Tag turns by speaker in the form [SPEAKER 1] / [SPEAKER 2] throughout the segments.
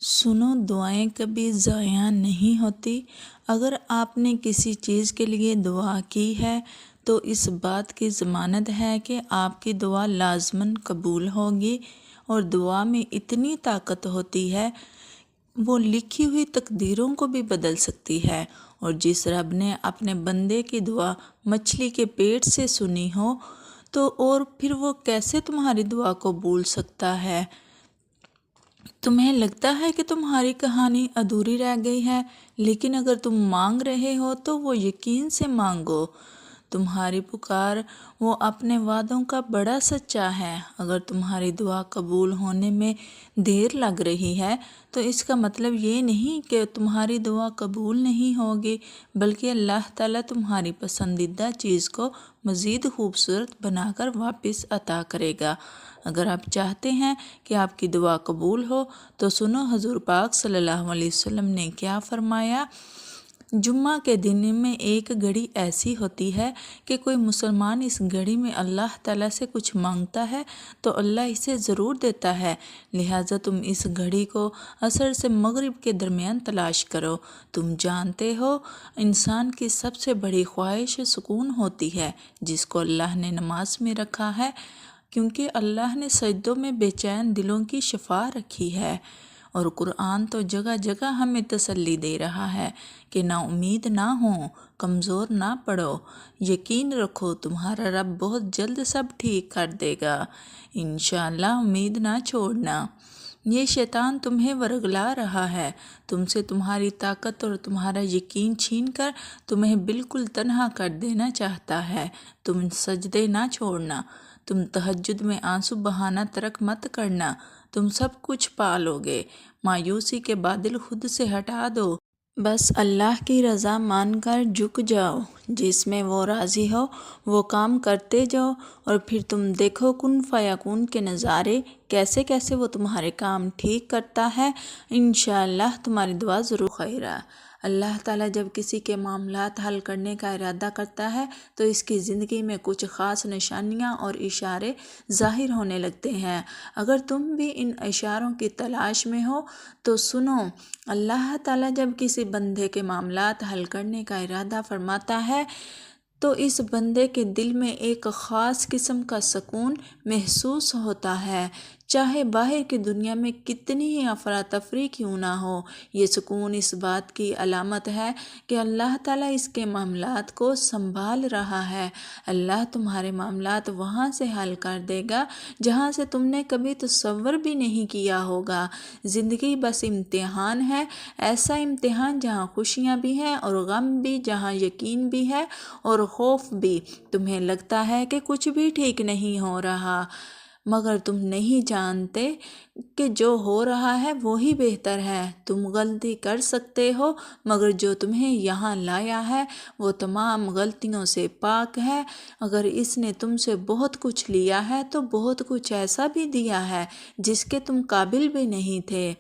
[SPEAKER 1] سنو، دعائیں کبھی ضائع نہیں ہوتی۔ اگر آپ نے کسی چیز کے لیے دعا کی ہے تو اس بات کی ضمانت ہے کہ آپ کی دعا لازماً قبول ہوگی، اور دعا میں اتنی طاقت ہوتی ہے، وہ لکھی ہوئی تقدیروں کو بھی بدل سکتی ہے۔ اور جس رب نے اپنے بندے کی دعا مچھلی کے پیٹ سے سنی ہو تو اور پھر وہ کیسے تمہاری دعا کو بھول سکتا ہے؟ تمہیں لگتا ہے کہ تمہاری کہانی ادھوری رہ گئی ہے، لیکن اگر تم مانگ رہے ہو تو وہ یقین سے مانگو۔ تمہاری پکار وہ اپنے وعدوں کا بڑا سچا ہے۔ اگر تمہاری دعا قبول ہونے میں دیر لگ رہی ہے تو اس کا مطلب یہ نہیں کہ تمہاری دعا قبول نہیں ہوگی، بلکہ اللہ تعالیٰ تمہاری پسندیدہ چیز کو مزید خوبصورت بنا کر واپس عطا کرے گا۔ اگر آپ چاہتے ہیں کہ آپ کی دعا قبول ہو تو سنو حضور پاک صلی اللہ علیہ وسلم نے کیا فرمایا۔ جمعہ کے دن میں ایک گھڑی ایسی ہوتی ہے کہ کوئی مسلمان اس گھڑی میں اللہ تعالیٰ سے کچھ مانگتا ہے تو اللہ اسے ضرور دیتا ہے، لہٰذا تم اس گھڑی کو عصر سے مغرب کے درمیان تلاش کرو۔ تم جانتے ہو انسان کی سب سے بڑی خواہش سکون ہوتی ہے، جس کو اللہ نے نماز میں رکھا ہے، کیونکہ اللہ نے سجدوں میں بے چین دلوں کی شفا رکھی ہے۔ اور قرآن تو جگہ جگہ ہمیں تسلی دے رہا ہے کہ نا امید نہ ہو، کمزور نہ پڑو، یقین رکھو تمہارا رب بہت جلد سب ٹھیک کر دے گا، انشاءاللہ امید نہ چھوڑنا۔ یہ شیطان تمہیں ورگلا رہا ہے، تم سے تمہاری طاقت اور تمہارا یقین چھین کر تمہیں بالکل تنہا کر دینا چاہتا ہے۔ تم سجدے نہ چھوڑنا، تم تہجد میں آنسو بہانا ترک مت کرنا، تم سب کچھ پا لو گے۔ مایوسی کے بادل خود سے ہٹا دو، بس اللہ کی رضا مان کر جھک جاؤ، جس میں وہ راضی ہو وہ کام کرتے جاؤ، اور پھر تم دیکھو کن فیکون کے نظارے، کیسے کیسے وہ تمہارے کام ٹھیک کرتا ہے۔ انشاءاللہ تمہاری دعا ضرور خیر ہے۔ اللہ تعالیٰ جب کسی کے معاملات حل کرنے کا ارادہ کرتا ہے تو اس کی زندگی میں کچھ خاص نشانیاں اور اشارے ظاہر ہونے لگتے ہیں۔ اگر تم بھی ان اشاروں کی تلاش میں ہو تو سنو، اللہ تعالیٰ جب کسی بندے کے معاملات حل کرنے کا ارادہ فرماتا ہے تو اس بندے کے دل میں ایک خاص قسم کا سکون محسوس ہوتا ہے، چاہے باہر کی دنیا میں کتنی ہی افراتفری کیوں نہ ہو۔ یہ سکون اس بات کی علامت ہے کہ اللہ تعالیٰ اس کے معاملات کو سنبھال رہا ہے۔ اللہ تمہارے معاملات وہاں سے حل کر دے گا جہاں سے تم نے کبھی تصور بھی نہیں کیا ہوگا۔ زندگی بس امتحان ہے، ایسا امتحان جہاں خوشیاں بھی ہیں اور غم بھی، جہاں یقین بھی ہے اور خوف بھی۔ تمہیں لگتا ہے کہ کچھ بھی ٹھیک نہیں ہو رہا، مگر تم نہیں جانتے کہ جو ہو رہا ہے وہی بہتر ہے۔ تم غلطی کر سکتے ہو، مگر جو تمہیں یہاں لایا ہے وہ تمام غلطیوں سے پاک ہے۔ اگر اس نے تم سے بہت کچھ لیا ہے تو بہت کچھ ایسا بھی دیا ہے جس کے تم قابل بھی نہیں تھے۔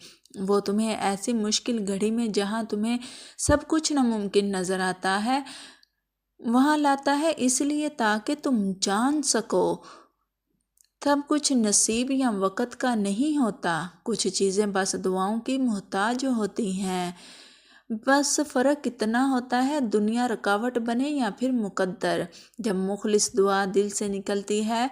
[SPEAKER 1] وہ تمہیں ایسی مشکل گھڑی میں جہاں تمہیں سب کچھ ناممکن نظر آتا ہے وہاں لاتا ہے، اس لیے تاکہ تم جان سکو سب کچھ نصیب یا وقت کا نہیں ہوتا، کچھ چیزیں بس دعاؤں کی محتاج ہوتی ہیں۔ بس فرق اتنا ہوتا ہے دنیا رکاوٹ بنے یا پھر مقدر۔ جب مخلص دعا دل سے نکلتی ہے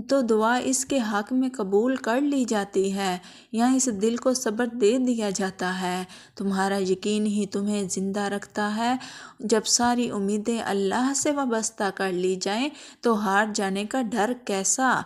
[SPEAKER 1] تو دعا اس کے حق میں قبول کر لی جاتی ہے یا اس دل کو صبر دے دیا جاتا ہے۔ تمہارا یقین ہی تمہیں زندہ رکھتا ہے۔ جب ساری امیدیں اللہ سے وابستہ کر لی جائیں تو ہار جانے کا ڈر کیسا؟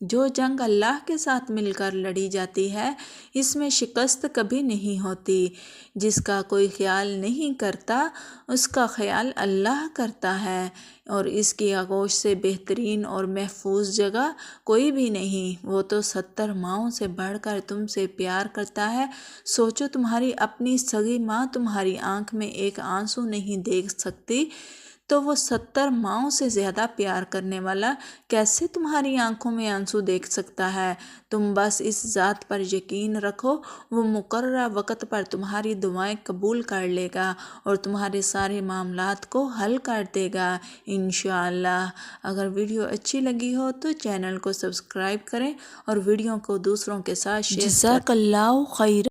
[SPEAKER 1] جو جنگ اللہ کے ساتھ مل کر لڑی جاتی ہے اس میں شکست کبھی نہیں ہوتی۔ جس کا کوئی خیال نہیں کرتا اس کا خیال اللہ کرتا ہے، اور اس کی آغوش سے بہترین اور محفوظ جگہ کوئی بھی نہیں۔ وہ تو 70 ماؤں سے بڑھ کر تم سے پیار کرتا ہے۔ سوچو، تمہاری اپنی سگی ماں تمہاری آنکھ میں ایک آنسو نہیں دیکھ سکتی تو وہ 70 ماؤں سے زیادہ پیار کرنے والا کیسے تمہاری آنکھوں میں آنسو دیکھ سکتا ہے؟ تم بس اس ذات پر یقین رکھو، وہ مقررہ وقت پر تمہاری دعائیں قبول کر لے گا اور تمہارے سارے معاملات کو حل کر دے گا انشاءاللہ۔ اگر ویڈیو اچھی لگی ہو تو چینل کو سبسکرائب کریں اور ویڈیو کو دوسروں کے ساتھ شیئر کریں۔ جزاک اللہ خیر۔